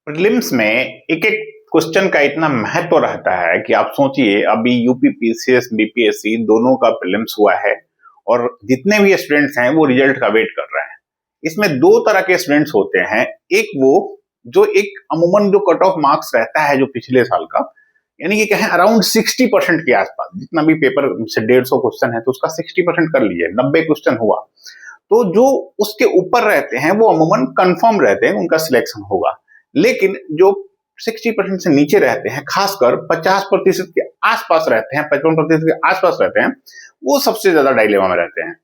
Prelims में एक एक क्वेश्चन का इतना महत्व रहता है कि आप सोचिए, अभी यूपी पीसीएस बीपीएससी दोनों का प्रीलिम्स हुआ है और जितने भी स्टूडेंट्स हैं वो रिजल्ट का वेट कर रहे हैं। इसमें दो तरह के स्टूडेंट्स होते हैं। एक वो जो एक अमूमन जो कट ऑफ मार्क्स रहता है जो पिछले साल का, यानी कि कहें अराउंड 60% के आसपास, जितना भी पेपर से 150 क्वेश्चन है तो उसका 60% कर लीजिए, 90 क्वेश्चन हुआ तो जो उसके ऊपर रहते हैं वो अमूमन कंफर्म रहते हैं, उनका सिलेक्शन होगा। लेकिन जो 60% से नीचे रहते हैं, खासकर 50% के आसपास रहते हैं, 55% के आसपास रहते हैं, वो सबसे ज्यादा डायलेमा में रहते हैं।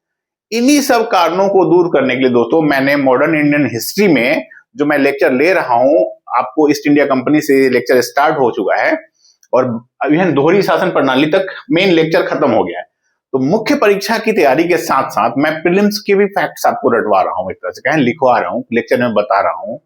इन्हीं सब कारणों को दूर करने के लिए दोस्तों मैंने मॉडर्न इंडियन हिस्ट्री में जो मैं लेक्चर ले रहा हूं, आपको ईस्ट इंडिया कंपनी से लेक्चर स्टार्ट हो चुका है और अभी दोहरी शासन प्रणाली तक मेन लेक्चर खत्म हो गया है। तो मुख्य परीक्षा की तैयारी के साथ साथ मैं प्रीलिम्स के भी फैक्ट्स आपको रटवा रहा हूं, एक तरह से कहें लिखवा रहा हूं, लेक्चर में बता रहा हूं।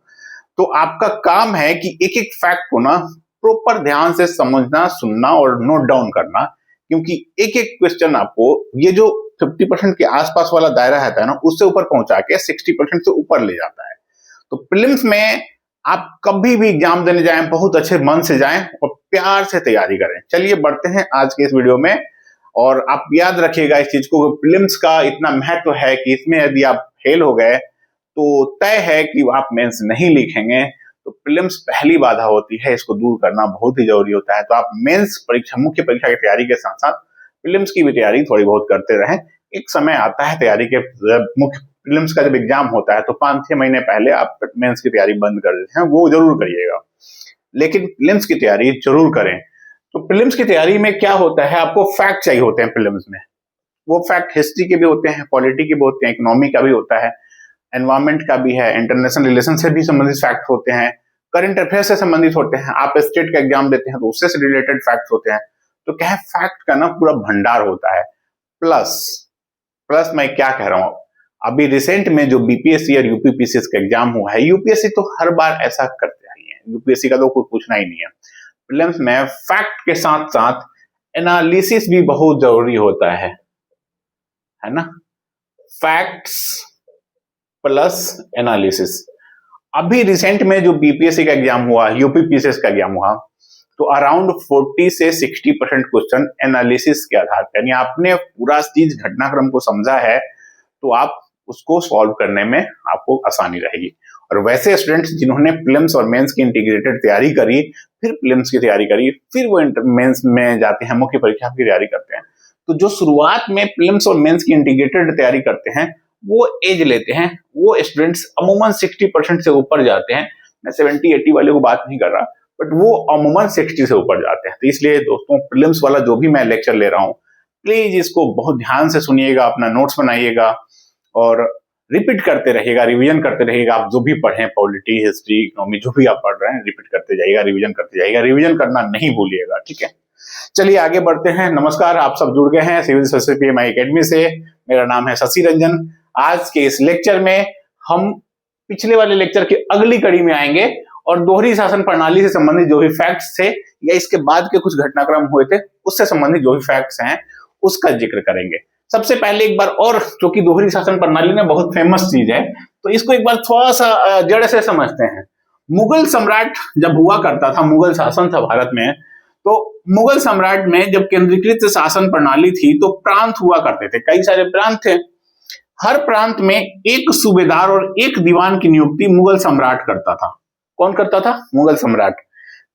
तो आपका काम है कि एक एक फैक्ट को ना प्रॉपर ध्यान से समझना, सुनना और नोट डाउन करना, क्योंकि एक एक क्वेश्चन आपको ये जो 50% के आसपास वाला दायरा रहता है ना, उससे ऊपर पहुंचा के 60% से ऊपर ले जाता है। तो प्रीलिम्स में आप कभी भी एग्जाम देने जाएं, बहुत अच्छे मन से जाएं और प्यार से तैयारी करें। चलिए बढ़ते हैं आज के इस वीडियो में, और आप याद रखिएगा इस चीज को, प्रीलिम्स का इतना महत्व है कि इसमें यदि आप फेल हो गए तो तय है कि आप मेंस नहीं लिखेंगे। तो प्रीलिम्स पहली बाधा होती है, इसको दूर करना बहुत ही जरूरी होता है। तो आप मेंस परीक्षा, मुख्य परीक्षा की तैयारी के साथ साथ प्रीलिम्स की भी तैयारी थोड़ी बहुत करते रहें। एक समय आता है तैयारी के, मुख्य प्रीलिम्स का जब एग्जाम होता है तो 5-6 महीने पहले आप मेंस की तैयारी बंद कर देते हैं, वो जरूर करिएगा, लेकिन प्रीलिम्स की तैयारी जरूर करें। तो प्रीलिम्स की तैयारी में क्या होता है, आपको फैक्ट चाहिए होते हैं प्रीलिम्स में। वो फैक्ट हिस्ट्री के भी होते हैं, पॉलिटी के भी होते हैं, इकोनॉमी का भी होता है, एनवायरमेंट का भी है, इंटरनेशनल रिलेशन से भी संबंधित फैक्ट होते हैं, करंट अफेयर से संबंधित होते हैं। आप स्टेट का एग्जाम देते हैं तो उससे रिलेटेड फैक्ट होते हैं। तो क्या है, फैक्ट का ना पूरा भंडार होता है। प्लस प्लस मैं क्या कह रहा हूं, अभी रिसेंट में जो बीपीएससी और यूपीपीसीएस का एग्जाम हुआ है, यूपीएससी तो हर बार ऐसा करते ही है, यूपीएससी का तो कुछ पूछना ही नहीं है। प्रीलिम्स में फैक्ट के साथ साथ एनालिसिस भी बहुत जरूरी होता है ना। Facts plus analysis. अभी रिसेंट में जो बीपीएससी का एग्जाम हुआ, यूपीपीसीएस का एग्जाम हुआ, तो अराउंड 40 से 60% क्वेश्चन एनालिसिस के आधार पर, यानी आपने पूरा चीज घटनाक्रम को समझा है तो आप उसको सॉल्व करने में आपको आसानी रहेगी। और वैसे स्टूडेंट्स जिन्होंने प्रीलिम्स और मेंस की इंटीग्रेटेड तैयारी करी, फिर प्रीलिम्स की तैयारी करी, फिर वो मेंस में जाते हैं, मुख्य परीक्षा की तैयारी करते हैं, तो जो शुरुआत में प्रीलिम्स और मेंस की इंटीग्रेटेड तैयारी करते हैं वो एज लेते हैं, वो स्टूडेंट्स अमूमन 60% से ऊपर जाते हैं। मैं 70-80 वाले को बात नहीं कर रहा, बट वो अमूमन 60 से ऊपर जाते हैं। तो इसलिए दोस्तों प्रीलिम्स वाला जो भी मैं लेक्चर ले रहा हूँ, प्लीज इसको बहुत ध्यान से सुनिएगा, अपना नोट्स बनाइएगा और रिपीट करते रहिएगा, रिवीजन करते रहिएगा। आप जो भी पढ़ें, पॉलिटी, हिस्ट्री, इकोनॉमी, जो भी आप पढ़ रहे हैं, रिपीट करते जाइएगा, रिवीजन करते जाइएगा, रिवीजन करना नहीं भूलिएगा, ठीक है। चलिए आगे बढ़ते हैं। नमस्कार, आप सब जुड़ गए हैं सिविल सर्विसेज पीएमआई एकेडमी से। मेरा नाम है शशि रंजन। आज के इस लेक्चर में हम पिछले वाले लेक्चर की अगली कड़ी में आएंगे और दोहरी शासन प्रणाली से संबंधित जो भी फैक्ट्स थे या इसके बाद के कुछ घटनाक्रम हुए थे उससे संबंधित जो भी फैक्ट्स हैं उसका जिक्र करेंगे। सबसे पहले एक बार और, जो कि दोहरी शासन प्रणाली में बहुत फेमस चीज है, तो इसको एक बार थोड़ा सा जड़ से समझते हैं। मुगल सम्राट जब हुआ करता था, मुगल शासन था भारत में, तो मुगल सम्राट में जब केंद्रीकृत शासन प्रणाली थी तो प्रांत हुआ करते थे, कई सारे प्रांत थे। हर प्रांत में एक सूबेदार और एक दीवान की नियुक्ति मुगल सम्राट करता था। कौन करता था? मुगल सम्राट।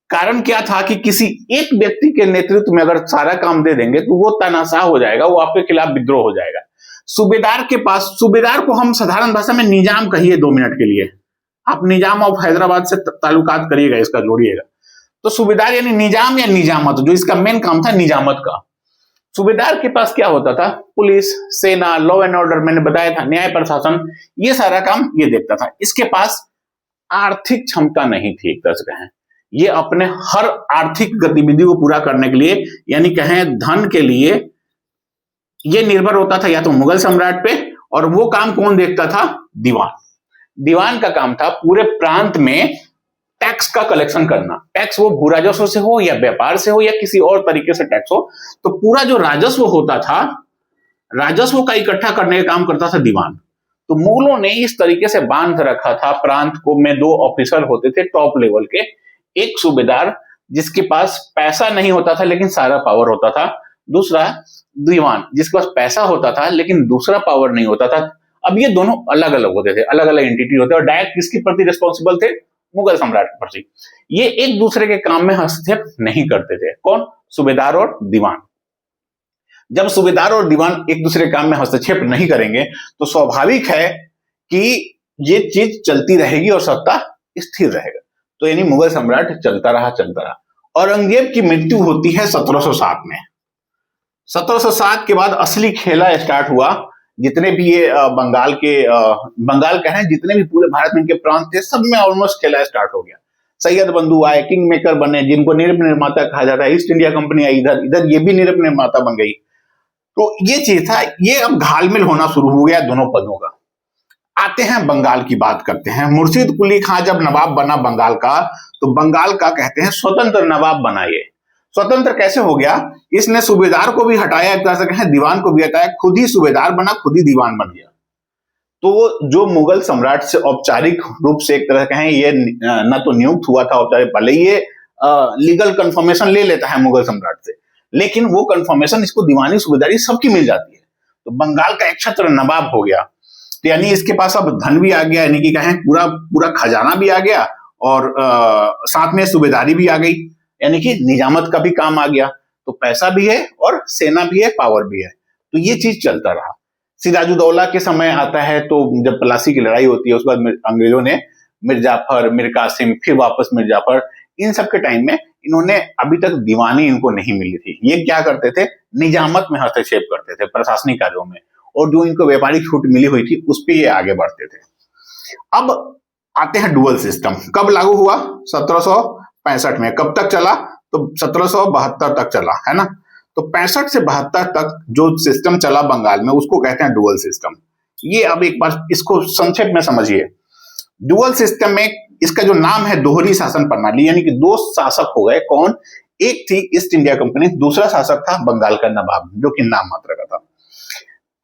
कारण क्या था कि किसी एक व्यक्ति के नेतृत्व में अगर सारा काम दे देंगे तो वो तानाशाह हो जाएगा, वो आपके खिलाफ विद्रोह हो जाएगा। सूबेदार के पास, सूबेदार को हम साधारण भाषा में निजाम कहिए 2 मिनट के लिए, आप निजाम ऑफ हैदराबाद से ताल्लुकात करिएगा, इसका जोड़िएगा। तो सूबेदार यानी निजाम या निजामत, जो इसका मेन काम था निजामत का। सूबेदार के पास क्या होता था? पुलिस, सेना, लॉ एंड ऑर्डर, मैंने बताया था, न्याय प्रशासन, ये सारा काम ये देखता था। इसके पास आर्थिक क्षमता नहीं थी, एक तरह से कहें, ये अपने हर आर्थिक गतिविधि को पूरा करने के लिए, यानी कहें धन के लिए, ये निर्भर होता था या तो मुगल सम्राट पे, और वो काम कौन देखता था? दीवान। दीवान का काम था पूरे प्रांत में टैक्स का कलेक्शन करना। टैक्स वो भू राजस्व से हो या व्यापार से हो या किसी और तरीके से टैक्स हो, तो पूरा जो राजस्व होता था, राजस्व का इकट्ठा करने का काम करता था दीवान। तो मुगलों ने इस तरीके से बांध रखा था प्रांत को में, दो ऑफिसर होते थे टॉप लेवल के, एक सूबेदार जिसके पास पैसा नहीं होता था लेकिन सारा पावर होता था, दूसरा दीवान जिसके पास पैसा होता था लेकिन दूसरा पावर नहीं होता था। अब ये दोनों अलग अलग होते थे, अलग अलग एंटिटी होते थे और डायरेक्ट किसके प्रति रिस्पॉन्सिबल थे? मुगल सम्राट के प्रति। ये एक दूसरे के काम में हस्तक्षेप नहीं करते थे। कौन? सूबेदार और दीवान। जब सूबेदार और दीवान एक दूसरे काम में हस्तक्षेप नहीं करेंगे तो स्वाभाविक है कि ये चीज चलती रहेगी और सत्ता स्थिर रहेगा। तो यानी मुगल सम्राट चलता रहा। औरंगजेब की मृत्यु होती है 1707 में। 1707 के बाद असली खेला स्टार्ट हुआ। जितने भी ये बंगाल कह रहे हैं, जितने भी पूरे भारत में इनके प्रांत थे, सब में ऑलमोस्ट खेला स्टार्ट हो गया। सैयद बंधु आए, किंग मेकर बने, जिनको निरप निर्माता कहा जाता है। ईस्ट इंडिया कंपनी आई, इधर ये भी निरप निर्माता बन गई। तो ये चीज था, ये अब घालमेल होना शुरू हो गया दोनों पदों का। आते हैं बंगाल की बात करते हैं। मुर्शिद कुली खां जब नवाब बना बंगाल का, तो बंगाल का कहते हैं स्वतंत्र नवाब बना। ये स्वतंत्र कैसे हो गया? इसने सूबेदार को भी हटाया, एक तरह से कहें दीवान को भी हटाया, खुद ही सूबेदार बना, खुद ही दीवान बन गया। तो जो मुगल सम्राट से औपचारिक रूप से एक तरह कहें ये न तो नियुक्त हुआ था औपचारिक, भले ये लीगल कंफर्मेशन ले लेता है मुगल सम्राट से, लेकिन वो कंफर्मेशन इसको दीवानी सूबेदारी सबकी मिल जाती है। तो बंगाल का एक छत्र नवाब हो गया। तो यानी इसके पास अब धन भी आ गया, यानी कि कहें पूरा पूरा खजाना भी आ गया और साथ में सूबेदारी भी आ गई, यानी कि निजामत का भी काम आ गया। तो पैसा भी है और सेना भी है, पावर भी है। तो ये चीज चलता रहा। सिराजुद्दौला के समय आता है, तो जब प्लासी की लड़ाई होती है, उसके बाद अंग्रेजों ने मिर्जाफर, मीर कासिम, फिर वापस मिर्जाफर, इन सब के टाइम में इन्होंने अभी तक दीवानी इनको नहीं मिली थी। ये क्या करते थे? निजामत में हस्तक्षेप करते थे, प्रशासनिक कार्यों में, और जो इनको व्यापारिक छूट मिली हुई थी उस पर ये आगे बढ़ते थे। अब आते हैं डुअल सिस्टम। कब लागू हुआ? 1765 में। कब तक चला? तो 1772 तक चला, है ना। तो 65 से 72 तक जो सिस्टम चला बंगाल में, उसको कहते हैं डुअल सिस्टम। ये अब एक बार इसको संक्षेप में समझिए। डुअल सिस्टम में इसका जो नाम है दोहरी शासन प्रणाली, यानी कि दो शासक हो गए। कौन? एक थी ईस्ट इंडिया कंपनी, दूसरा शासक था बंगाल का नवाब, जो कि नाम मात्र का था।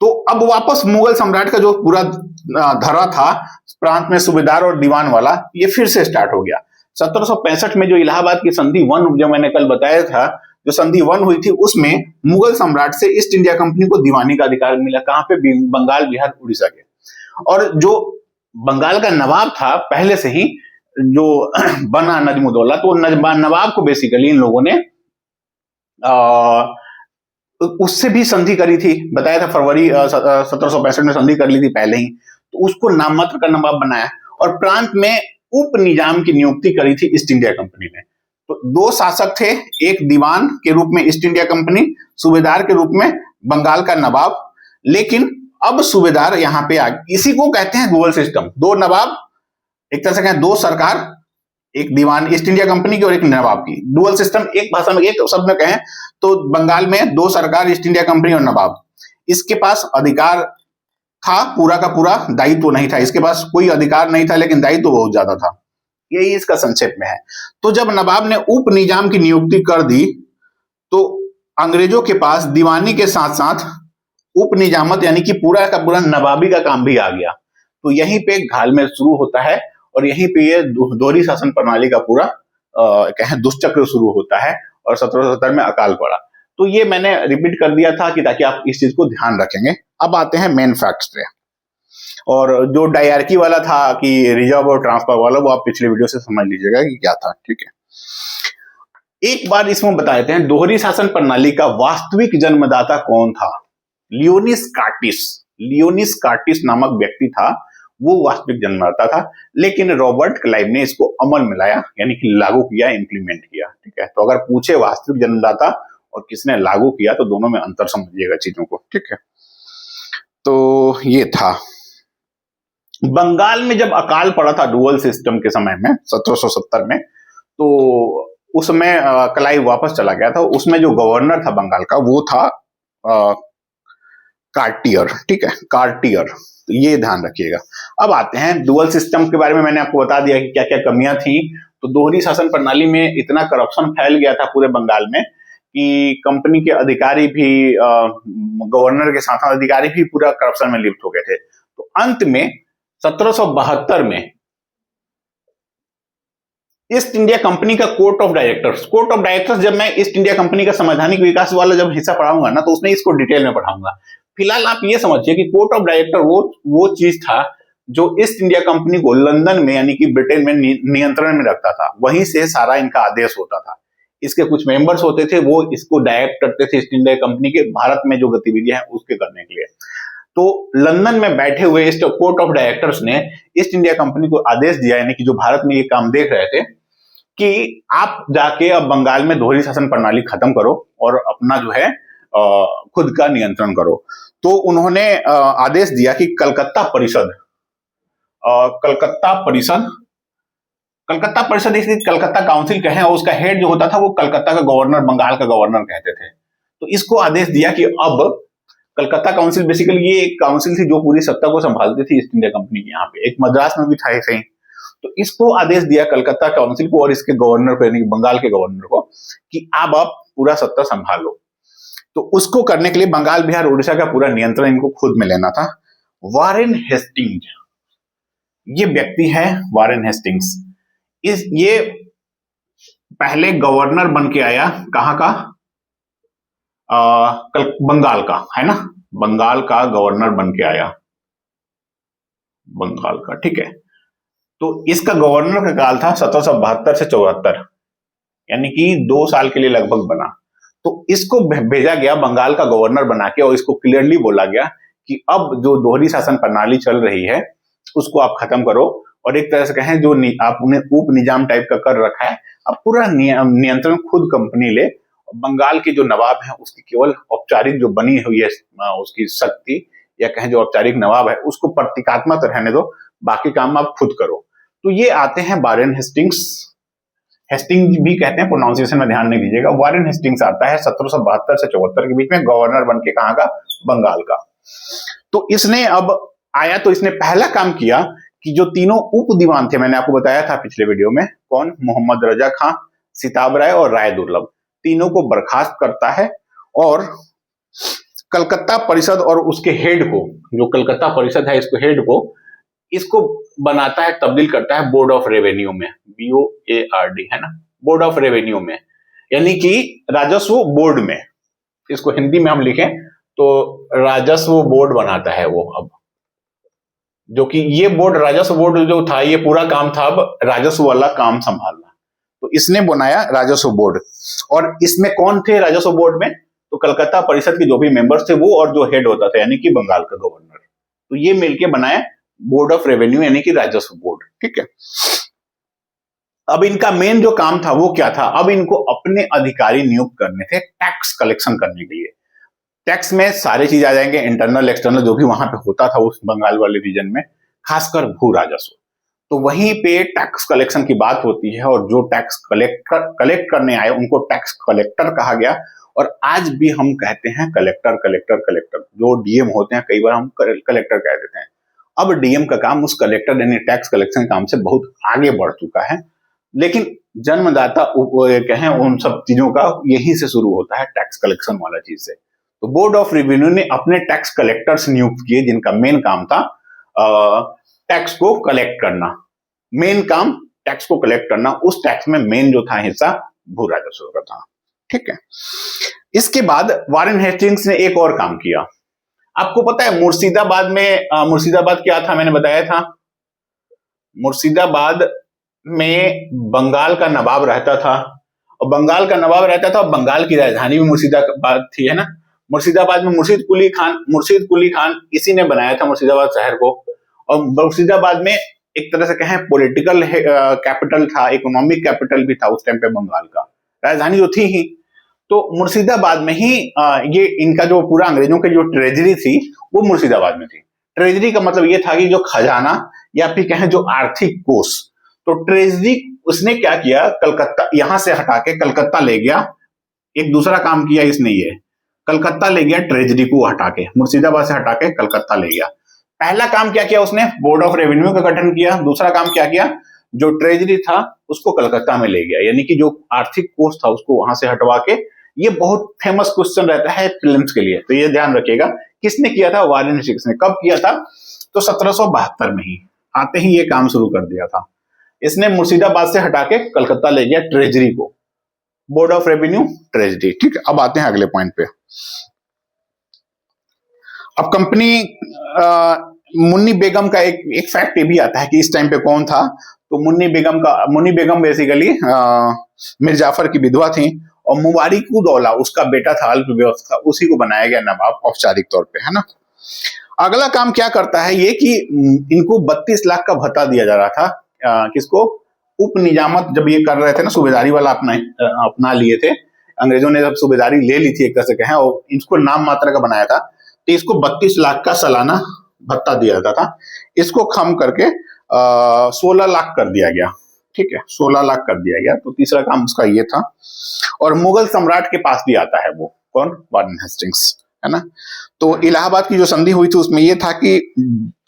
तो अब वापस मुगल सम्राट का जो पूरा धरा था प्रांत में सूबेदार और दीवान वाला, ये फिर से स्टार्ट हो गया। 1765 में जो इलाहाबाद की संधि 1, जो मैंने कल बताया था, जो संधि 1 हुई थी, उसमें मुगल सम्राट से ईस्ट इंडिया कंपनी को दीवानी का अधिकार मिला। कहां पे? बंगाल, बिहार, उड़ीसा के। और जो बंगाल का नवाब था पहले से ही, जो बना नजमुद्दौला, तो नवाब को बेसिकली इन लोगों ने उससे भी संधि करी थी। बताया था फरवरी 1765 में संधि कर ली थी पहले ही। तो उसको नाममात्र का नवाब बनाया और प्रांत में उप निजाम की नियुक्ति करी थी ईस्ट इंडिया कंपनी ने। तो दो शासक थे, एक दीवान के रूप में ईस्ट इंडिया कंपनी, सूबेदार के रूप में बंगाल का नवाब। लेकिन अब सूबेदार यहाँ पे इसी को कहते हैं डुअल सिस्टम। दो नवाब, एक तरह से कहें दो सरकार, एक दीवान ईस्ट इंडिया कंपनी की और एक नवाब की। डुअल सिस्टम एक भाषा में, एक शब्द में कहें तो बंगाल में दो सरकार, ईस्ट इंडिया कंपनी और नवाब। इसके पास अधिकार था, पूरा का पूरा दायित्व नहीं था। इसके पास कोई अधिकार नहीं था लेकिन दायित्व बहुत ज्यादा था। यही इसका संक्षेप में है। तो जब नवाब ने उप निजाम की नियुक्ति कर दी, तो अंग्रेजों के पास दीवानी के साथ साथ उप निजामत यानी कि पूरा का पूरा नवाबी का काम भी आ गया। तो यहीं पे घालमेल शुरू होता है और यहीं पे ये दोहरी शासन प्रणाली का पूरा कहें दुष्चक्र शुरू होता है और 1770 में अकाल पड़ा। तो ये मैंने रिपीट कर दिया था कि ताकि आप इस चीज को ध्यान रखेंगे। अब आते हैं मेन फैक्ट्स पे, और जो डायरकी वाला था कि रिजर्व और ट्रांसफर वाला, वो आप पिछले वीडियो से समझ लीजिएगा कि क्या था, ठीक है। एक बार इसमें बता देते हैं दोहरी शासन प्रणाली का वास्तविक जन्मदाता कौन था। लियोनिस कार्टिस नामक व्यक्ति था, वो वास्तविक जन्मदाता था। लेकिन रॉबर्ट क्लाइव ने इसको अमल में लाया, यानी कि लागू किया, इंप्लीमेंट किया, ठीक है। तो अगर पूछे वास्तविक जन्मदाता और किसने लागू किया, तो दोनों में अंतर समझिएगा चीजों को, ठीक है। तो ये था बंगाल में जब अकाल पड़ा था डुअल सिस्टम के समय में 1770 में, तो उस समय क्लाइव वापस चला गया था। उसमें जो गवर्नर था बंगाल का, वो था कार्टियर, ठीक है, कार्टियर। तो ये ध्यान रखिएगा। अब आते हैं डुअल सिस्टम के बारे में। मैंने आपको बता दिया कि क्या क्या कमियां थी। तो दोहरी शासन प्रणाली में इतना करप्शन फैल गया था पूरे बंगाल में कि कंपनी के अधिकारी भी, गवर्नर के साथ अधिकारी भी पूरा करप्शन में लिप्त हो गए थे। तो अंत में 1772 में ईस्ट इंडिया कंपनी का कोर्ट ऑफ डायरेक्टर्स, जब मैं ईस्ट इंडिया कंपनी का संवैधानिक विकास वाला जब हिस्सा पढ़ाऊंगा ना, तो उसमें इसको डिटेल में पढ़ाऊंगा। फिलहाल आप ये समझिए कि कोर्ट ऑफ डायरेक्टर वो चीज था जो ईस्ट इंडिया कंपनी को लंदन में यानी कि ब्रिटेन में नियंत्रण में रखता था। वहीं से सारा इनका आदेश होता था। इसके कुछ मेंबर्स होते थे, वो इसको डायरेक्ट करते थे ईस्ट इंडिया कंपनी के भारत में जो गतिविधियां हैं उसके करने के लिए। तो लंदन में बैठे हुए इस कोर्ट ऑफ डायरेक्टर्स ने ईस्ट इंडिया कंपनी को आदेश दिया, यानी कि जो भारत में ये काम देख रहे थे, कि आप जाके अब बंगाल में दोहरी शासन प्रणाली खत्म करो और अपना जो है खुद का नियंत्रण करो। तो उन्होंने आदेश दिया कि कलकत्ता परिषद इसलिए कलकत्ता काउंसिल कहें, और उसका हेड जो होता था वो कलकत्ता का गवर्नर, बंगाल का गवर्नर कहते थे। तो इसको आदेश दिया कि अब कलकत्ता काउंसिल बेसिकली ये एक काउंसिल थी जो पूरी सत्ता को संभालती थी ईस्ट इंडिया कंपनी की। यहाँ पे एक मद्रास में भी था ऐसे ही। तो इसको आदेश दिया कलकत्ता काउंसिल को और इसके गवर्नर को, यानी बंगाल के गवर्नर को, कि अब आप पूरा सत्ता संभालो। तो उसको करने के लिए बंगाल, बिहार, उड़ीसा का पूरा नियंत्रण इनको खुद में लेना था। वारेन हेस्टिंग्स ये व्यक्ति है, वारेन हेस्टिंग्स। ये पहले गवर्नर बन के आया, कहां का? बंगाल का, है ना, बंगाल का गवर्नर बन के आया, बंगाल का, ठीक है। तो इसका गवर्नर का काल था 1772 से 74, यानी कि 2 साल के लिए लगभग बना। तो इसको भेजा गया बंगाल का गवर्नर बना के, और इसको क्लियरली बोला गया कि अब जो दोहरी शासन प्रणाली चल रही है उसको आप खत्म करो, और एक तरह से कहें जो आपने उप निजाम टाइप का कर रखा है, अब पूरा नियंत्रण खुद कंपनी ले। बंगाल के जो नवाब हैं उसकी केवल औपचारिक जो बनी हुई है उसकी शक्ति, या कहें जो औपचारिक नवाब है उसको प्रतीकात्मक रहने दो, बाकी काम आप खुद करो। तो ये आते हैं वारेन हेस्टिंग्स भी कहते हैं, प्रोनाउंसिएशन में ध्यान नहीं दीजिएगा। वारेन हेस्टिंग्स आता है 1772 से 74 के बीच में, गवर्नर बन के, कहां का? बंगाल का। तो इसने अब आया तो इसने पहला काम किया कि जो तीनों उप दीवान थे, मैंने आपको बताया था पिछले वीडियो में, कौन? मोहम्मद रजा खां, सिताब राय और राय दुर्लभ, तीनों को बर्खास्त करता है, और कलकत्ता परिषद और उसके हेड को, जो कलकत्ता परिषद है इसको हेड को, इसको बनाता है, तब्दील करता है बोर्ड ऑफ रेवेन्यू में, BOARD, है ना, बोर्ड ऑफ रेवेन्यू में, यानी कि राजस्व बोर्ड में। इसको हिंदी में हम लिखें तो राजस्व बोर्ड बनाता है वो अब, जो कि ये बोर्ड, राजस्व बोर्ड जो था, ये पूरा काम था अब राजस्व वाला काम संभालना। तो इसने बनाया राजस्व बोर्ड, और इसमें कौन थे राजस्व बोर्ड में? तो कलकत्ता परिषद के जो भी मेंबर्स थे वो, और जो हेड होता था यानी कि बंगाल का गवर्नर। तो ये मिलके बनाया बोर्ड ऑफ रेवेन्यू, यानी कि राजस्व बोर्ड, ठीक है। अब इनका मेन जो काम था वो क्या था? अब इनको अपने अधिकारी नियुक्त करने थे टैक्स कलेक्शन करने के लिए। टैक्स में सारे चीज आ जाएंगे, इंटरनल एक्सटर्नल जो भी वहां पे होता था उस बंगाल वाले रीजन में, खासकर भू राजस्व। तो वहीं पे टैक्स कलेक्शन की बात होती है, और जो टैक्स कलेक्ट करने आए उनको टैक्स कलेक्टर कहा गया। और आज भी हम कहते हैं कलेक्टर। जो डीएम होते हैं कई बार हम कलेक्टर कह देते हैं। अब डीएम का काम उस कलेक्टर यानी टैक्स कलेक्शन काम से बहुत आगे बढ़ चुका है, लेकिन जन्मदाता कहें उन सब चीजों का यहीं से शुरू होता है, टैक्स कलेक्शन वाला चीज से। तो बोर्ड ऑफ रेवेन्यू ने अपने टैक्स कलेक्टर्स नियुक्त किए, जिनका मेन काम था टैक्स को कलेक्ट करना। मेन काम टैक्स को कलेक्ट करना। उस टैक्स में मेन जो था हिस्सा भू राजस्व का था, ठीक है। इसके बाद वारेन हेस्टिंग्स ने एक और काम किया। आपको पता है मुर्शिदाबाद में, मुर्शिदाबाद क्या था, मैंने बताया था, मुर्शिदाबाद में बंगाल का नवाब रहता था, और बंगाल का नवाब रहता था, और बंगाल की राजधानी भी मुर्शिदाबाद थी, है ना। मुर्शिदाबाद में मुर्शिद कुली खान इसी ने बनाया था मुर्शिदाबाद शहर को। और मुर्शिदाबाद में एक तरह से कहें पॉलिटिकल कैपिटल था, इकोनॉमिक कैपिटल भी था उस टाइम पे बंगाल का, राजधानी जो थी ही। तो मुर्शिदाबाद में ही ये इनका जो पूरा अंग्रेजों की जो ट्रेजरी थी वो मुर्शिदाबाद में थी। ट्रेजरी का मतलब ये था कि जो खजाना या फिर कहें जो आर्थिक कोष। तो ट्रेजरी उसने क्या किया, कलकत्ता यहां से हटा के कलकत्ता ले गया। एक दूसरा काम किया इसने, ये कलकत्ता ले गया, ट्रेजरी को हटा के मुर्शिदाबाद से हटा के कलकत्ता ले गया। पहला काम क्या किया उसने, बोर्ड ऑफ रेवेन्यू का गठन किया। दूसरा काम क्या किया, जो ट्रेजरी था उसको कलकत्ता में ले गया, यानी कि जो आर्थिक कोष था उसको वहां से हटवा के। ये बहुत फेमस क्वेश्चन रहता है प्रीलिम्स के लिए, तो ये ध्यान रखिएगा। किसने किया था, वारेन हेस्टिंग्स ने। कब किया था, तो 1772 में ही आते ही ये काम शुरू कर दिया था। इसने मुर्शिदाबाद से हटा के कलकत्ता ले गया ट्रेजरी को, बोर्ड ऑफ रेवेन्यू ट्रेजरी। ठीक है, अब आते हैं अगले पॉइंट पे। अब कंपनी मुन्नी बेगम का एक फैक्ट ये भी आता है कि इस टाइम पे कौन था। तो मुन्नी बेगम बेसिकली मीर जाफर की विधवा थी और मुबारिकुद्दौला उसका बेटा था, अल्प व्यवस्था, उसी को बनाया गया नवाब औपचारिक तौर पे, है ना। अगला काम क्या करता है ये कि इनको 32 लाख का भत्ता दिया जा रहा था। किसको? उप निजामत जब ये कर रहे थे ना, सूबेदारी वाला अपना लिए थे अंग्रेजों ने, जब सूबेदारी ले ली थी एक तरह से कहें और इसको नाम मात्र का बनाया था, तो इसको 32 लाख का सालाना भत्ता दिया जाता था। इसको कम करके 16 लाख कर दिया गया। ठीक है, 16 लाख कर दिया गया। तो तीसरा काम उसका ये था। और मुगल सम्राट के पास भी आता है वो, कौन? वारेन हेस्टिंग्स, है ना। तो इलाहाबाद की जो संधि हुई थी उसमें यह था कि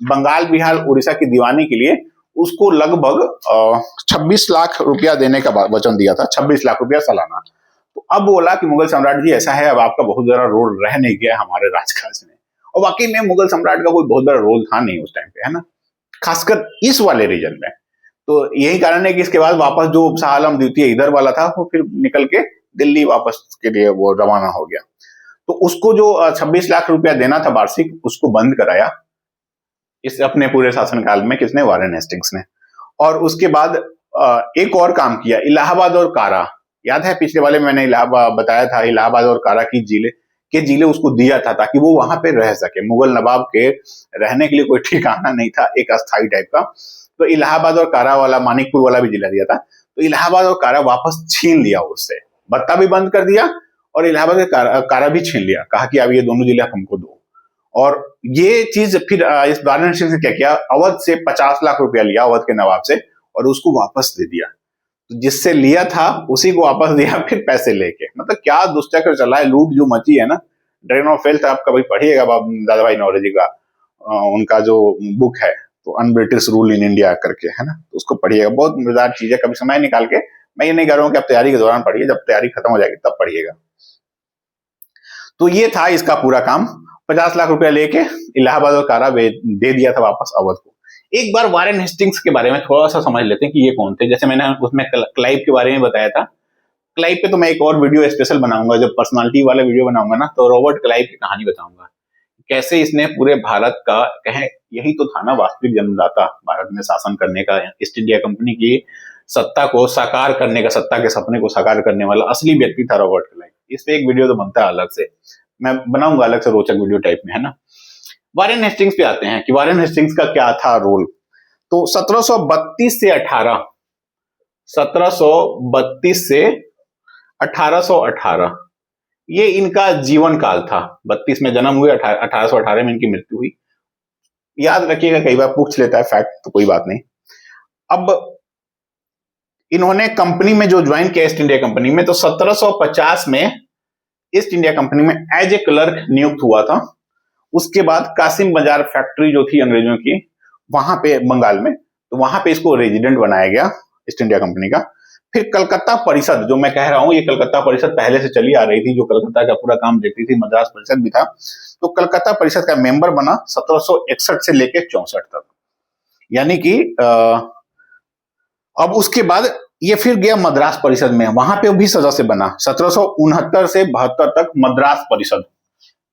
बंगाल, बिहार, उड़ीसा की दीवानी के लिए उसको लगभग 26 लाख रुपया देने का वचन दिया था, 26 लाख रुपया सालाना। तो अब बोला कि मुगल सम्राट जी ऐसा है, अब आपका बहुत बड़ा रोल रह नहीं गया हमारे राजकाज में। और वाकई में मुगल सम्राट का कोई बहुत बड़ा रोल था नहीं उस टाइम पे, है ना, खासकर इस वाले रीजन में। तो यही कारण है कि इसके बाद वापस जो शाह आलम द्वितीय इधर वाला था वो फिर निकल के दिल्ली वापस के लिए वो रवाना हो गया। तो उसको जो 26 लाख रुपया देना था वार्षिक, उसको बंद कराया इस अपने पूरे शासनकाल में। किसने? वारेन हेस्टिंग्स ने। और उसके बाद एक और काम किया, इलाहाबाद और कारा। याद है पिछले वाले में मैंने इलाहाबाद बताया था, इलाहाबाद और कारा की जिले उसको दिया था ताकि वो वहां पे रह सके। मुगल नवाब के रहने के लिए कोई ठिकाना नहीं था, एक अस्थायी टाइप का। तो इलाहाबाद और कारा वाला, मानिकपुर वाला भी जिला दिया था। तो इलाहाबाद और कारा वापस छीन लिया उससे, भत्ता भी बंद कर दिया और इलाहाबाद का कारा भी छीन लिया। कहा कि अब ये दोनों जिले हमको दो। और ये चीज फिर इस वारेन हेस्टिंग्स ने क्या किया, अवध से 50 लाख रुपया लिया, अवध के नवाब से, और उसको वापस दे दिया। तो जिससे लिया था उसी को वापस दिया फिर पैसे लेके। मतलब क्या दुष्चक्र चला है, लूट जो मची है ना। ड्रेन ऑफ वेल्थ आप कभी पढ़िएगा दादा भाई नौरोजी का, उनका जो बुक है तो un British rule in India करके, है ना, तो उसको पढ़िएगा, बहुत मजेदार चीज है। कभी समय निकाल के, मैं ये नहीं कह रहा हूँ कि आप तैयारी के दौरान पढ़िए, जब तैयारी खत्म हो जाएगी तब पढ़िएगा। तो ये था इसका पूरा काम, 50 लाख रुपया लेके इलाहाबाद और कारा दे दिया था वापस अवध को। एक बार वारेन हेस्टिंग्स के बारे में थोड़ा सा समझ लेते हैं कि ये कौन थे। जैसे मैंने उसमें क्लाइव के बारे में बताया था, क्लाइव पे तो मैं एक और वीडियो स्पेशल बनाऊंगा, जब पर्सनालिटी वाला वीडियो बनाऊंगा ना, तो रॉबर्ट क्लाइव की कहानी बताऊंगा, कैसे इसने पूरे भारत का, कहें यही तो था ना वास्तविक जन्मदाता भारत में शासन करने का, ईस्ट इंडिया कंपनी की सत्ता को साकार करने का, सत्ता के सपने को साकार करने वाला असली व्यक्ति था रॉबर्ट क्लाइव। इस पे एक वीडियो तो बनता है अलग से, मैं बनाऊंगा अलग से रोचक वीडियो टाइप में, है ना। वारेन हेस्टिंग्स पे आते हैं कि वारेन हेस्टिंग्स का क्या था रोल। तो 1732 से 1818 ये इनका जीवन काल था। 32 में जन्म हुए, 1818 में इनकी मृत्यु हुई। याद रखिएगा, कई बार पूछ लेता है फैक्ट, तो कोई बात नहीं। अब इन्होंने कंपनी में जो ज्वाइन किया, ईस्ट इंडिया कंपनी में, तो 1750 में ईस्ट इंडिया कंपनी में एज ए क्लर्क नियुक्त हुआ था। उसके बाद कासिम बाजार फैक्ट्री जो थी अंग्रेजों की वहां पे बंगाल में, तो वहां पे इसको रेजिडेंट बनाया गया ईस्ट इंडिया कंपनी का। फिर कलकत्ता परिषद, जो मैं कह रहा हूं, ये कलकत्ता परिषद पहले से चली आ रही थी, जो कलकत्ता का पूरा काम देखती थी, मद्रास परिषद भी था। तो कलकत्ता परिषद का मेंबर बना 1761 से लेकर 64 तक, यानी कि अब उसके बाद ये फिर गया मद्रास परिषद में, वहां पे भी सदस्य बना 1769 से 72 तक मद्रास परिषद।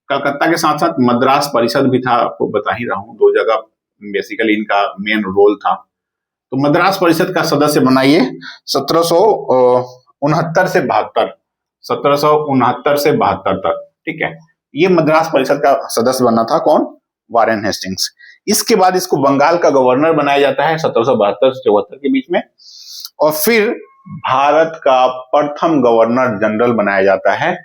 कलकत्ता के साथ साथ मद्रास परिषद भी था, आपको बता ही रहा हूं, दो जगह बेसिकली इनका मेन रोल था। तो मद्रास परिषद का सदस्य बनाइए 1769 से 72, 1769 से 72 तक, ठीक है। ये मद्रास परिषद का सदस्य बना था कौन? Warren Hastings. इसके बाद इसको बंगाल का गवर्नर बनाया जाता है 1772 से 74 के बीच में, और फिर भारत का प्रथम गवर्नर जनरल बनाया जाता है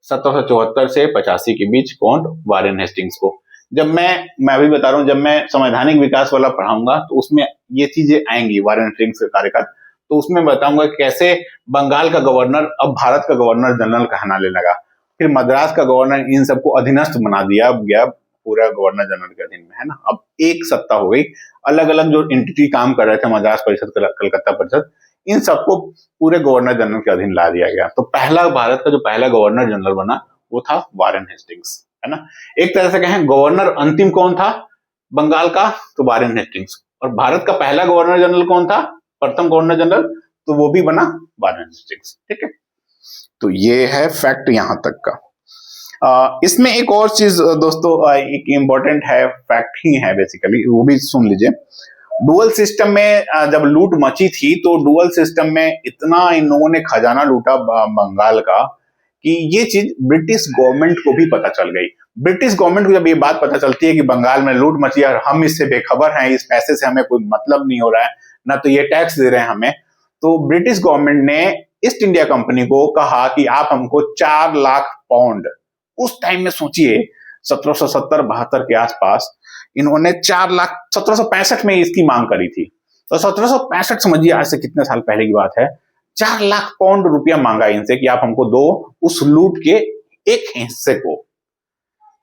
1774 से 85 के बीच, कौन? वारेन हेस्टिंग्स को। जब मैं अभी बता रहा हूं, जब मैं संवैधानिक विकास वाला पढ़ाऊंगा तो उसमें ये चीजें आएंगी, वारेन हेस्टिंग्स के कार्यकाल, तो उसमें बताऊंगा कैसे बंगाल का गवर्नर अब भारत का गवर्नर जनरल कहलाने लगा, फिर मद्रास का गवर्नर इन सबको अधीनस्थ बना दिया गया पूरा गवर्नर जनरल के अधीन में, है ना। अब एक सत्ता हो गई, अलग अलग जो एंटिटी काम कर रहे थे, मद्रास परिषद, कलकत्ता परिषद, इन सबको पूरे गवर्नर जनरल के अधीन ला दिया गया। तो पहला, भारत का जो पहला गवर्नर जनरल बना वो था वारेन हेस्टिंग्स, है ना। एक तरह से कहें गवर्नर अंतिम कौन था? बंगाल का तो वारेन हेस्टिंग्स, और भारत का पहला गवर्नर जनरल कौन था, प्रथम गवर्नर जनरल, तो वो भी बना वारेन हेस्टिंग्स। ठीक है, तो ये है फैक्ट यहां तक का। इसमें एक और चीज दोस्तों एक इम्पोर्टेंट है, फैक्ट ही है बेसिकली, वो भी सुन लीजिए। डुअल सिस्टम में जब लूट मची थी तो डुअल सिस्टम में इतना इन लोगों ने खजाना लूटा बंगाल का कि ये चीज ब्रिटिश गवर्नमेंट को भी पता चल गई। ब्रिटिश गवर्नमेंट को जब ये बात पता चलती है कि बंगाल में लूट मची है और हम इससे बेखबर हैं, इस पैसे से हमें कोई मतलब नहीं हो रहा है, ना तो ये टैक्स दे रहे हैं हमें, तो ब्रिटिश गवर्नमेंट ने ईस्ट इंडिया कंपनी को कहा कि आप हमको 4 लाख पाउंड, उस टाइम में सोचिए 1770-72 के आसपास इन्होंने 4 लाख, 1765 में इसकी मांग करी थी, तो 1765 समझिए आज से कितने साल पहले की बात है, 4 लाख पाउंड रुपया मांगा इनसे कि आप हमको दो उस लूट के एक हिस्से को।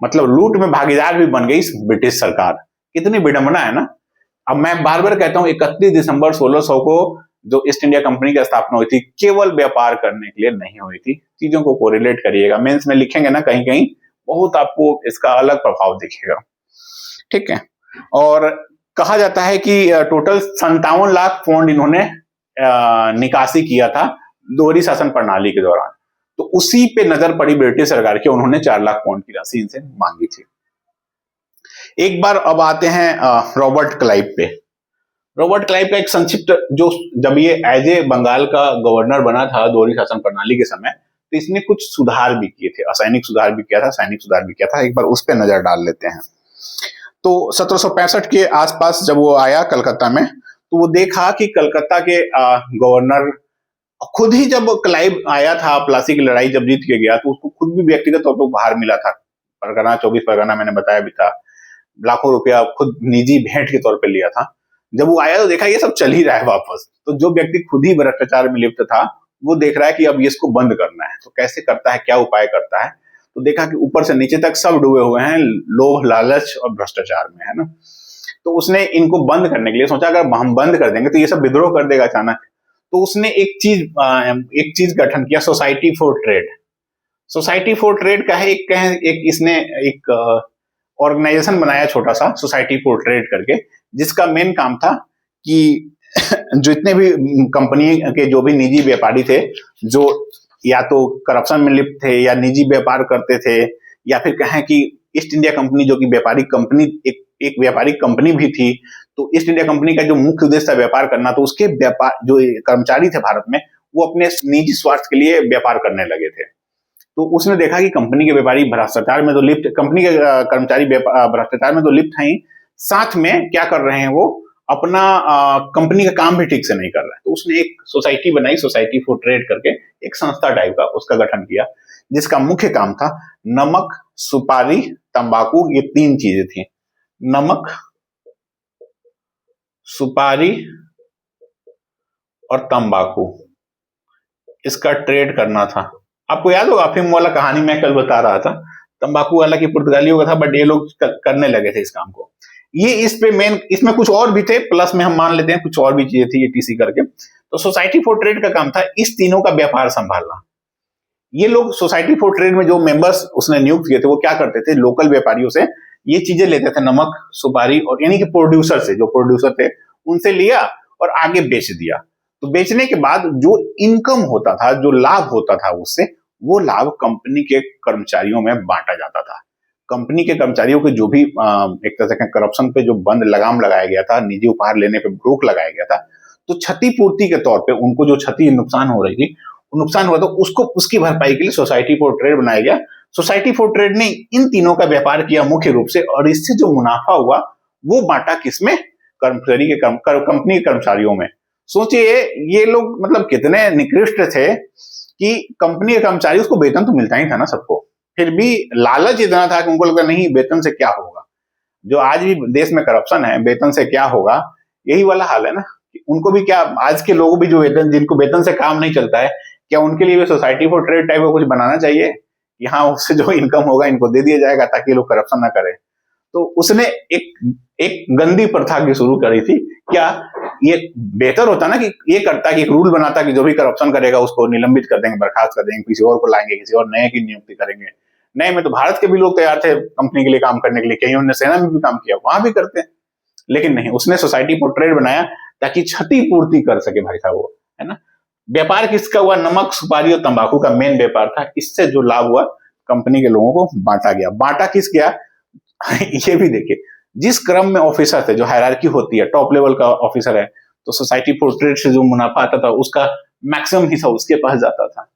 मतलब लूट में भागीदार भी बन गई ब्रिटिश सरकार। कितनी विडंबना है ना। अब मैं बार बार कहता हूं 31 दिसंबर 1600 को जो ईस्ट इंडिया कंपनी की स्थापना हुई थी, केवल व्यापार करने के लिए नहीं हुई थी। चीजों को कोरिलेट करिएगा, मेंस में लिखेंगे ना कहीं कहीं, बहुत आपको इसका अलग प्रभाव दिखेगा। ठीक है, और कहा जाता है कि टोटल 57 लाख पाउंड इन्होंने निकासी किया था दोहरी शासन प्रणाली के दौरान, तो उसी पे नजर पड़ी ब्रिटिश सरकार की, उन्होंने 4 लाख पाउंड की राशि इनसे मांगी थी। एक बार अब आते हैं रॉबर्ट क्लाइव पे। रॉबर्ट क्लाइव का एक संक्षिप्त, जो जब ये एज ए बंगाल का गवर्नर बना था दोहरी शासन प्रणाली के समय, तो इसने कुछ सुधार भी किए थे, असैनिक सुधार भी किया था, सैनिक सुधार भी किया था। एक बार उस पर नजर डाल लेते हैं। तो 1765 के आसपास जब वो आया कलकत्ता में, तो वो देखा कि कलकत्ता के गवर्नर खुद ही, जब क्लाइव आया था प्लासी की लड़ाई जब जीत के गया, तो उसको खुद भी व्यक्तिगत तौर पर उपहार मिला था। परगना 24 परगना मैंने बताया भी था, लाखों रुपया खुद निजी भेंट के तौर पर लिया था। जब वो आया तो देखा ये सब चल ही रहा है वापस, तो जो व्यक्ति खुद ही भ्रष्टाचार में लिप्त था वो देख रहा है कि अब इसको बंद करना है, तो कैसे करता है, क्या उपाय करता है, तो देखा कि ऊपर से नीचे तक सब डूबे हुए हैं लोभ लालच और भ्रष्टाचार में, है ना। तो उसने इनको बंद करने के लिए सोचा अगर हम बंद कर देंगे तो ये सब विद्रोह कर देगा अचानक। तो उसने एक चीज गठन किया, society for trade. Society for trade का है एक इसने एक ऑर्गेनाइजेशन बनाया छोटा सा, सोसाइटी फॉर ट्रेड करके, जिसका मेन काम था कि जितने भी कंपनी के जो भी निजी व्यापारी थे, जो या तो करप्शन में लिप्त थे या निजी व्यापार करते थे, या फिर कहें कि ईस्ट इंडिया कंपनी जो कि व्यापारिक कंपनी, एक व्यापारिक कंपनी भी थी, तो ईस्ट इंडिया कंपनी का जो मुख्य उद्देश्य था व्यापार करना, तो उसके व्यापार जो कर्मचारी थे भारत में, वो अपने निजी स्वार्थ के लिए व्यापार करने लगे थे। तो उसने देखा कि कंपनी के व्यापारी भ्रष्टाचार में तो लिप्त, कंपनी के कर्मचारी भ्रष्टाचार में तो लिप्त हैं, साथ में क्या कर रहे हैं, वो अपना कंपनी का काम भी ठीक से नहीं कर रहा है। तो उसने एक सोसाइटी बनाई, सोसाइटी फॉर ट्रेड करके, एक संस्था टाइप का उसका गठन किया, जिसका मुख्य काम था नमक, सुपारी, तंबाकू, ये 3 चीजें थी। नमक, सुपारी और तंबाकू, इसका ट्रेड करना था। आपको याद होगा अफीम वाला कहानी मैं कल बता रहा था, तंबाकू वाला की पुर्तगालियों का था, बट ये लोग करने लगे थे इस काम को। ये इस पे मेन, इसमें कुछ और भी थे, प्लस में हम मान लेते हैं कुछ और भी चीजें थी ईटीसी करके। तो सोसाइटी फॉर ट्रेड का काम था इस तीनों का व्यापार संभालना। ये लोग सोसाइटी फॉर ट्रेड में जो मेंबर्स उसने नियुक्त किए थे, वो क्या करते थे, लोकल व्यापारियों से ये चीजें लेते थे, नमक, सुपारी, और यानी कि प्रोड्यूसर से, जो प्रोड्यूसर थे उनसे लिया और आगे बेच दिया। तो बेचने के बाद जो इनकम होता था, जो लाभ होता था उससे, वो लाभ कंपनी के कर्मचारियों में बांटा जाता था। कंपनी के कर्मचारियों के जो भी एक तरह से करप्शन पे जो बंद लगाम लगाया गया था, निजी उपहार लेने पे रोक लगाया गया था, तो क्षतिपूर्ति के तौर पे उनको जो क्षति नुकसान हो रही थी, नुकसान हुआ, तो उसको उसकी भरपाई के लिए सोसाइटी फॉर ट्रेड बनाया गया। सोसाइटी फॉर ट्रेड ने इन तीनों का व्यापार किया मुख्य रूप से, और इससे जो मुनाफा हुआ वो बांटा किसमें, कर्मचारी के कंपनी के कर्मचारियों में। सोचिए ये लोग मतलब कितने निकृष्ट थे कि कंपनी के कर्मचारी, उसको वेतन तो मिलता ही था ना सबको, फिर भी लालच इतना था कि उनको लगता नहीं वेतन से क्या होगा। जो आज भी देश में करप्शन है, वेतन से क्या होगा, यही वाला हाल है ना। उनको भी क्या, आज के लोगों भी जो वेतन, जिनको वेतन से काम नहीं चलता है, क्या उनके लिए भी सोसाइटी फॉर ट्रेड टाइप का कुछ बनाना चाहिए, यहाँ उससे जो इनकम होगा इनको दे दिया जाएगा ताकि लोग करप्शन ना करें। तो उसने एक गंदी प्रथा की शुरू करी थी। क्या ये बेहतर होता ना कि ये करता कि एक रूल बनाता कि जो भी करप्शन करेगा उसको निलंबित कर देंगे, बर्खास्त कर देंगे, किसी और को लाएंगे, किसी और नए की नियुक्ति करेंगे, नहीं, में तो भारत के भी लोग तैयार थे कंपनी के लिए काम करने के लिए, कहीं उन्होंने सेना में भी काम किया, वहां भी करते हैं। लेकिन नहीं, उसने सोसाइटी फॉर ट्रेड बनाया ताकि क्षतिपूर्ति कर सके भाई साहब वो, है ना। व्यापार किसका हुआ? नमक, सुपारी और तंबाकू का मेन व्यापार था। इससे जो लाभ हुआ कंपनी के लोगों को बांटा गया। बांटा किस गया ये भी देखिए, जिस क्रम में ऑफिसर थे, जो हायरार्की होती है, टॉप लेवल का ऑफिसर है, तो सोसाइटी फॉर ट्रेड से जो मुनाफा आता था उसका मैक्सिमम हिस्सा उसके पास जाता था।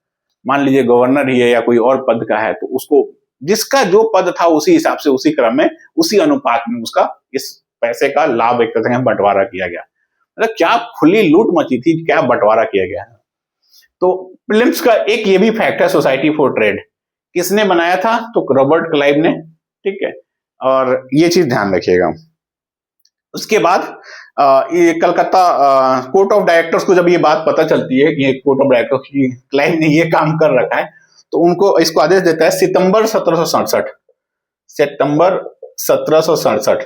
मान लीजिए गवर्नर ही है या कोई और पद का है, तो उसको जिसका जो पद था उसी हिसाब से, उसी क्रम में, उसी अनुपात में उसका इस पैसे का लाभ एक तरह से बंटवारा किया गया। मतलब क्या खुली लूट मची थी, क्या बंटवारा किया गया। तो प्रिलिम्स का एक ये भी फैक्ट है, सोसाइटी फॉर ट्रेड किसने बनाया था? तो रॉबर्ट क्लाइव ने, ठीक है। और ये चीज ध्यान रखिएगा। उसके बाद ये कलकत्ता कोर्ट ऑफ डायरेक्टर्स को जब ये बात पता चलती है कि कोर्ट ऑफ डायरेक्टर्स की क्लाइव ने ये काम कर रखा है, तो उनको इसको आदेश देता है सितंबर 1767, सितंबर 1767,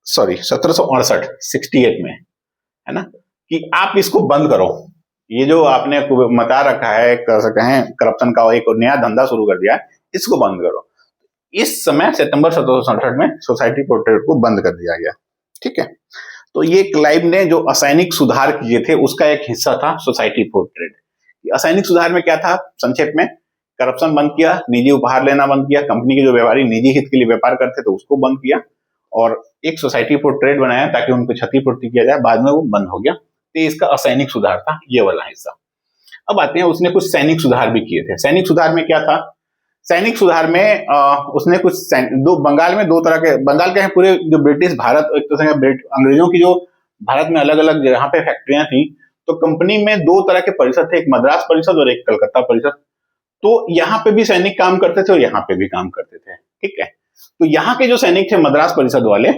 सॉरी 1768, 68 में, है ना, कि आप इसको बंद करो। ये जो आपने मता रखा है, कर सकते हैं करप्शन का एक नया धंधा शुरू कर दिया है, इसको बंद करो। इस समय सितंबर 1767 में सोसाइटी फॉर ट्रेड को बंद कर दिया गया, ठीक है। तो ये क्लाइव ने जो असैनिक सुधार किए थे उसका एक हिस्सा था सोसाइटी फॉर ट्रेड। असैनिक सुधार में क्या था? संक्षेप में, करप्शन बंद किया, निजी उपहार लेना बंद किया, कंपनी के जो व्यापारी निजी हित के लिए व्यापार करते थे उसको बंद किया, और एक सोसाइटी फॉर ट्रेड बनाया ताकि उनको क्षतिपूर्ति किया जाए। बाद में वो बंद हो गया। तो इसका असैनिक सुधार था, ये वाला हिस्सा। अब आते हैं, उसने कुछ सैनिक सुधार भी किए थे। सैनिक सुधार में क्या था? सैनिक सुधार में उसने कुछ बंगाल में दो तरह के, बंगाल के हैं पूरे जो ब्रिटिश भारत, एक तो अंग्रेजों की जो भारत में अलग अलग जगह पे फैक्ट्रियां थी, तो कंपनी में दो तरह के परिषद थे, एक मद्रास परिषद और एक कलकत्ता परिषद। तो यहाँ पे भी सैनिक काम करते थे और यहाँ पे भी काम करते थे, ठीक है। तो यहाँ के जो सैनिक थे मद्रास परिषद वाले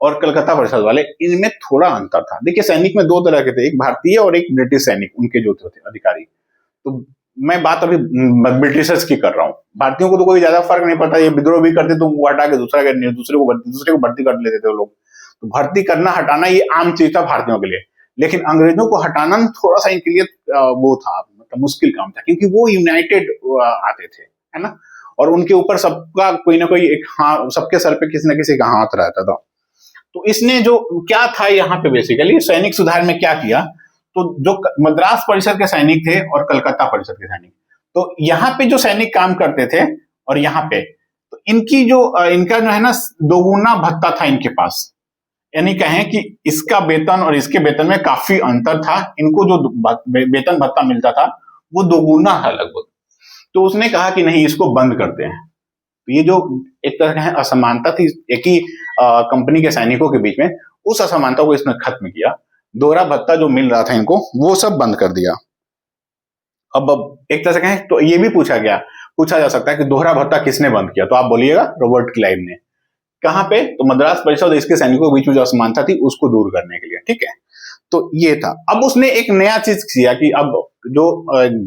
और कलकत्ता परिषद वाले, इनमें थोड़ा अंतर था। देखिए, सैनिक में दो तरह के थे, एक भारतीय और एक ब्रिटिश सैनिक, उनके जो थे अधिकारी। तो मैं बात अभी ब्रिटिशर्स की कर रहा हूँ। भारतीयों को तो कोई ज्यादा फर्क नहीं पड़ता, ये विद्रोह भी करते तो वो हटा के दूसरे को भर्ती कर लेते थे वो लोग। तो भर्ती करना हटाना ये आम चीज था भारतीयों के लिए, लेकिन अंग्रेजों को हटाना थोड़ा सा इनके लिए वो था, मतलब मुश्किल काम था, क्योंकि वो यूनाइटेड आते थे, है ना, और उनके ऊपर सबका कोई ना कोई एक सबके सर पे किसी न किसी का हाथ रहता था। तो इसने जो क्या था यहाँ पे बेसिकली सैनिक सुधार में क्या किया, तो जो मद्रास परिषद के सैनिक थे और कलकत्ता परिषद के सैनिक, तो यहाँ पे जो सैनिक काम करते थे और यहाँ पे, तो इनकी जो इनका जो है ना दोगुना भत्ता था इनके पास। यानी कहें कि इसका वेतन और इसके वेतन में काफी अंतर था। इनको जो वेतन भत्ता मिलता था वो दोगुना था लगभग। तो उसने कहा कि नहीं, इसको बंद करते हैं। तो ये जो एक तरह का असमानता थी एक ही कंपनी के सैनिकों के बीच में, उस असमानता को इसने खत्म किया। दोहरा भत्ता जो मिल रहा था इनको, वो सब बंद कर दिया। अब एक तरह से कहें तो ये भी पूछा जा सकता है कि दोहरा भत्ता किसने बंद किया? तो आप बोलिएगा रॉबर्ट क्लाइव ने। कहां पे? तो मद्रास परिषद और इसके सैनिकों के बीच में जो असमानता थी उसको दूर करने के लिए, ठीक है। तो ये था। अब उसने एक नया चीज किया कि अब जो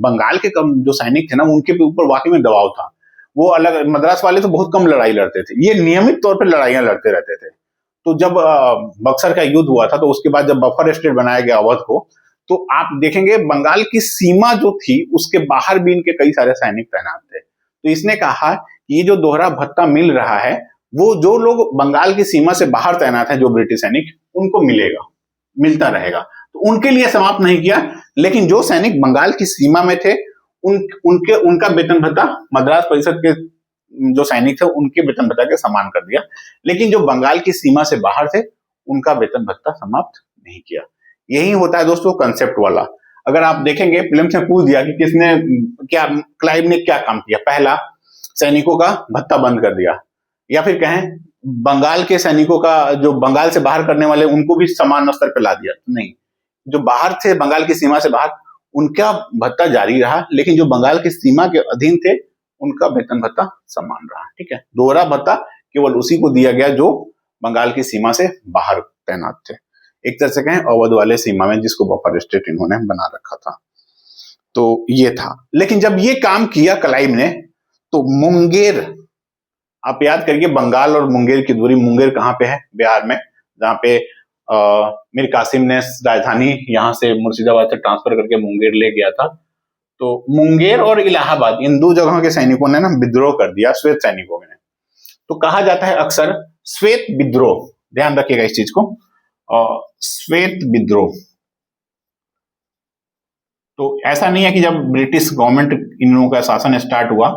बंगाल के जो सैनिक थे ना, उनके ऊपर वाकई में दबाव था। वो अलग, मद्रास वाले तो बहुत कम लड़ाई लड़ते थे, ये नियमित तौर पर लड़ाइयां लड़ते रहते थे। तो जब बक्सर का युद्ध हुआ था, तो उसके बाद जब बफर स्टेट बनाया गया अवध को, तो आप देखेंगे बंगाल की सीमा जो थी उसके बाहर भी इनके कई सारे सैनिक तैनात थे। तो इसने कहा कि ये जो दोहरा भत्ता मिल रहा है वो जो लोग बंगाल की सीमा से बाहर तैनात हैं, जो ब्रिटिश सैनिक, उनको मिलता रहेगा। तो उनके लिए समाप्त नहीं किया, लेकिन जो सैनिक बंगाल की सीमा में थे उनका वेतन भत्ता मद्रास परिषद के जो सैनिक थे उनके वेतन भत्ता के समान कर दिया। लेकिन जो बंगाल की सीमा से बाहर थे उनका वेतन भत्ता समाप्त नहीं किया। यही होता है दोस्तों कंसेप्ट वाला। अगर आप देखेंगे प्रीलिम्स में पूछ दिया कि क्लाइव ने क्या काम किया। पहला, सैनिकों का भत्ता बंद कर दिया, या फिर कहें बंगाल के सैनिकों का, जो बंगाल से बाहर करने वाले, उनको भी समान स्तर पर ला दिया। नहीं, जो बाहर थे बंगाल की सीमा से बाहर, उनका भत्ता जारी रहा, लेकिन जो बंगाल की सीमा के अधीन थे उनका वेतन भत्ता समान रहा, ठीक है। दोहरा भत्ता केवल उसी को दिया गया जो बंगाल की सीमा से बाहर तैनात थे, एक तरह से कहें अवध वाले सीमा में, जिसको बफर स्टेट इन्होंने बना रखा था। तो ये था। लेकिन जब ये काम किया क्लाइव ने, तो मुंगेर, आप याद करिए बंगाल और मुंगेर की दूरी, मुंगेर कहाँ पे है? बिहार में, जहाँ पे मीर कासिम ने राजधानी यहाँ से मुर्शिदाबाद से ट्रांसफर करके मुंगेर ले गया था। तो मुंगेर और इलाहाबाद इन दो जगहों के सैनिकों ने ना विद्रोह कर दिया, श्वेत सैनिकों ने। तो कहा जाता है अक्सर श्वेत विद्रोह, ध्यान रखिएगा इस चीज को, श्वेत विद्रोह। तो ऐसा नहीं है कि जब ब्रिटिश गवर्नमेंट इन लोगों का शासन स्टार्ट हुआ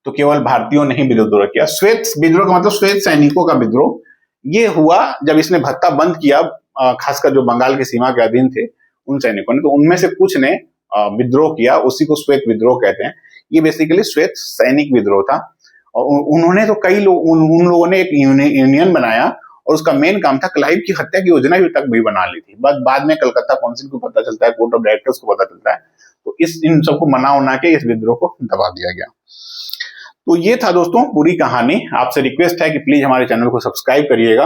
तो केवल भारतीयों ने ही विद्रोह किया। श्वेत विद्रोह का मतलब श्वेत सैनिकों का विद्रोह ये हुआ जब इसने भत्ता बंद किया, खासकर जो बंगाल की सीमा के अधीन थे उन सैनिकों ने। तो उनमें से कुछ ने विद्रोह किया, उसी को श्वेत विद्रोह कहते हैं। ये बेसिकली श्वेत सैनिक विद्रोह था। और उन्होंने तो कई लोग उन लोगों ने एक यूनियन बनाया और उसका मेन काम था क्लाइव की हत्या की योजना भी तक भी बना ली थी। बाद में कलकत्ता काउंसिल को पता चलता है, कोर्ट ऑफ डायरेक्टर्स को पता चलता है, तो इन सबको मना उना के इस विद्रोह को दबा दिया गया। तो ये था दोस्तों पूरी कहानी। आपसे रिक्वेस्ट है कि प्लीज हमारे चैनल को सब्सक्राइब करिएगा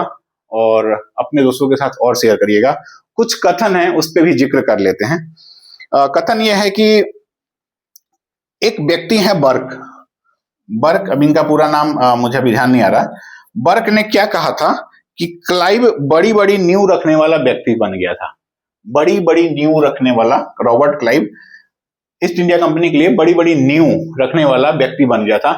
और अपने दोस्तों के साथ और शेयर करिएगा। कुछ कथन है उस पर भी जिक्र कर लेते हैं। कथन यह है कि एक व्यक्ति है बर्क, अब इनका पूरा नाम मुझे अभी ध्यान नहीं आ रहा। बर्क ने क्या कहा था कि क्लाइव बड़ी बड़ी नींव रखने वाला व्यक्ति बन गया था। बड़ी बड़ी नींव रखने वाला Robert Clive east India company के लिए बड़ी बड़ी नींव रखने वाला व्यक्ति बन गया था।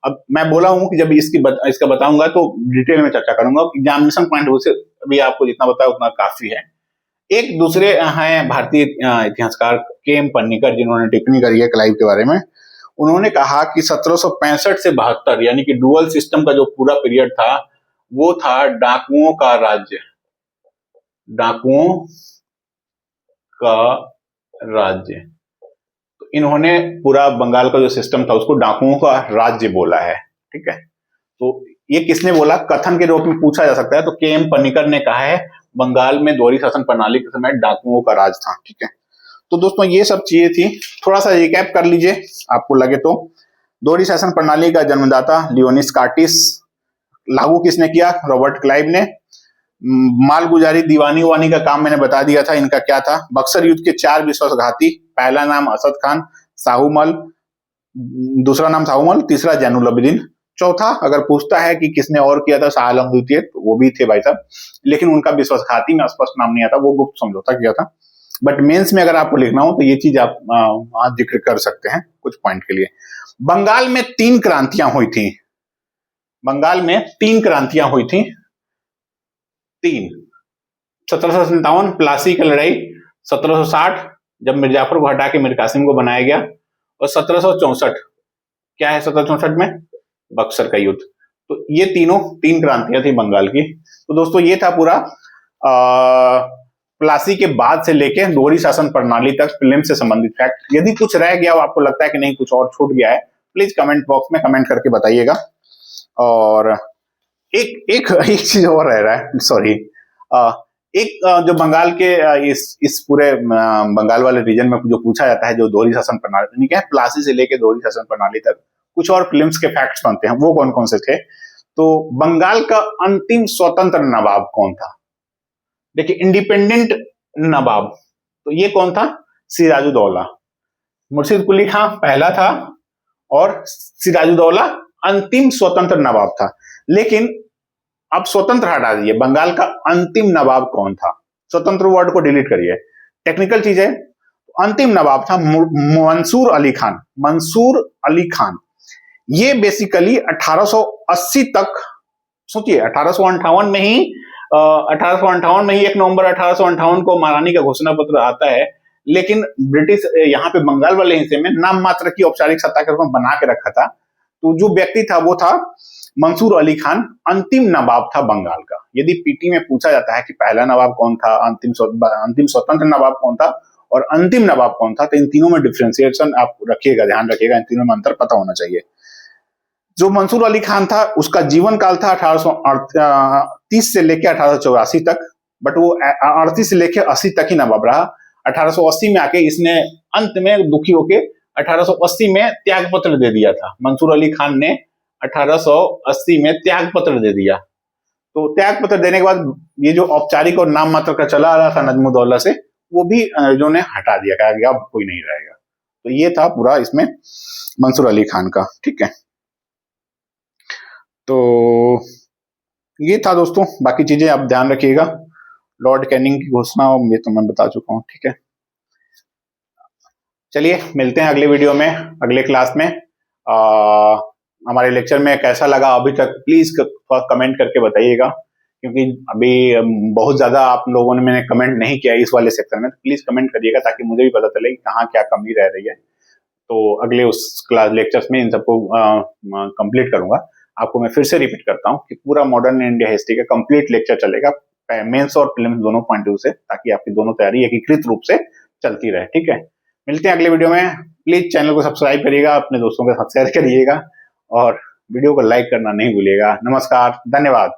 अब मैं बोला हूं कि जब इसका बताऊंगा तो डिटेल में चर्चा करूंगा। एग्जामिनेशन पॉइंट से अभी आपको जितना बताया उतना काफी है। एक दूसरे हैं भारतीय इतिहासकार के.एम. पन्नीकर, जिन्होंने टिप्पणी करी है क्लाइव के बारे में। उन्होंने कहा कि 1765 से 72 यानी कि डुअल सिस्टम का जो पूरा पीरियड था वो था डाकुओं का राज्य, डाकुओं का राज्य। तो इन्होंने पूरा बंगाल का जो सिस्टम था उसको डाकुओं का राज्य बोला है, ठीक है। तो ये किसने बोला, कथन के रूप में पूछा जा सकता है। तो के.एम. पन्नीकर ने कहा है बंगाल में द्वारी शासन प्रणाली के समय डाकुओं का राज था, ठीक है। तो दोस्तों ये सब चीजें थी, थोड़ा सा रिकैप कर लीजिए आपको लगे तो। द्वारी शासन प्रणाली का जन्मदाता लियोनिस कार्टिस, लागू किसने किया, रॉबर्ट क्लाइव ने। मालगुजारी दीवानी वानी का काम मैंने बता दिया था, इनका क्या था। बक्सर युद्ध के 4 विश्वासघाती, पहला नाम असद खान, साहूमल, दूसरा नाम साहूमल, तीसरा जैनुल आबिदीन, चौथा अगर पूछता है कि किसने और किया था, शाह आलम द्वितीय, तो वो भी थे भाई साहब, लेकिन उनका विश्वासघाती में स्पष्ट नाम नहीं आता, वो गुप्त समझौता किया था। बट मेंस में अगर आपको लिखना हो तो ये चीज आप वहां जिक्र कर सकते हैं कुछ पॉइंट के लिए। बंगाल में 3 क्रांतियां हुई थी, बंगाल में 3 क्रांतियां हुई थी, 3। 1757 प्लासी की लड़ाई, 1760 जब मिर्जापुर को हटा के मीर कासिम को बनाया गया, और 1764 क्या है 1764 में, बक्सर का युद्ध। तो ये 3 क्रांतियां थी बंगाल की। तो दोस्तों ये था पूरा प्लासी के बाद से लेके द्वारी शासन प्रणाली तक फिल्म से संबंधित फैक्ट। यदि कुछ रह गया हो, आपको लगता है कि नहीं कुछ और छूट गया है, प्लीज कमेंट बॉक्स में कमेंट करके बताइएगा। और एक चीज और रह रहा है, सॉरी, जो बंगाल के इस पूरे बंगाल वाले रीजन में जो पूछा जाता है, जो द्वारी शासन प्रणाली क्या है, प्लासी से लेके द्वारी शासन प्रणाली तक कुछ और फिल्म्स के फैक्ट्स बनते हैं, वो कौन कौन से थे। तो बंगाल का अंतिम स्वतंत्र नवाब कौन था, देखिए इंडिपेंडेंट नवाब, तो ये कौन था, सिराजुद्दौला। मुर्शिद कुली खां पहला था और सिराजुद्दौला अंतिम स्वतंत्र नवाब था। लेकिन अब स्वतंत्र हटा दीजिए, बंगाल का अंतिम नवाब कौन था, स्वतंत्र वर्ड को डिलीट करिए, टेक्निकल चीज है। अंतिम नवाब था मंसूर अली खान, मंसूर अली खान। ये बेसिकली 1880 तक, सोचिए 1858 में ही 1 नवंबर 1858 को महारानी का घोषणा पत्र आता है, लेकिन ब्रिटिश यहाँ पे बंगाल वाले हिस्से में नाम मात्र की औपचारिक सत्ता के रूप में बना के रखा था। तो जो व्यक्ति था वो था मंसूर अली खान, अंतिम नवाब था बंगाल का। यदि पीटी में पूछा जाता है कि पहला नवाब कौन था, अंतिम स्वतंत्र नवाब कौन था और अंतिम नवाब कौन था, तो इन तीनों में डिफ्रेंसिएशन आप रखिएगा, ध्यान रखिएगा, इन तीनों में अंतर पता होना चाहिए। जो मंसूर अली खान था उसका जीवन काल था 1830 से लेकर 1884 तक, बट वो 38 से लेकर 80 तक ही नवाब रहा। 1880 में आके इसने अंत में दुखी होके 1880 में त्याग पत्र दे दिया था। मंसूर अली खान ने 1880 में त्याग पत्र दे दिया। तो त्याग पत्र देने के बाद ये जो औपचारिक और नाम मात्र का चला आ रहा था नजमुद्दौला से, वो भी जो ने हटा दिया, कहा कि अब कोई नहीं रहेगा। तो ये था पूरा इसमें मंसूर अली खान का, ठीक है। तो ये था दोस्तों, बाकी चीजें आप ध्यान रखिएगा। लॉर्ड कैनिंग की घोषणा ये तो मैं बता चुका हूं, ठीक है। चलिए मिलते हैं अगले वीडियो में, अगले क्लास में। हमारे लेक्चर में कैसा लगा अभी तक प्लीज कमेंट करके बताइएगा, क्योंकि अभी बहुत ज्यादा आप लोगों ने मैंने कमेंट नहीं किया इस वाले सेक्शन में, तो प्लीज कमेंट करिएगा ताकि मुझे भी पता चले कि कहाँ क्या कमी रह रही है। तो अगले उस क्लास लेक्चर्स में इन सबको कंप्लीट करूंगा। आपको मैं फिर से रिपीट करता हूँ कि पूरा मॉडर्न इंडिया हिस्ट्री का कंप्लीट लेक्चर चलेगा मेंस और प्रीलिम्स दोनों पॉइंट ऑफ व्यू से, ताकि आपकी दोनों तैयारी एकीकृत रूप से चलती रहे। ठीक है, मिलते हैं अगले वीडियो में। प्लीज चैनल को सब्सक्राइब करिएगा, अपने दोस्तों के साथ शेयर करिएगा और वीडियो को लाइक करना नहीं भूलिएगा। नमस्कार, धन्यवाद।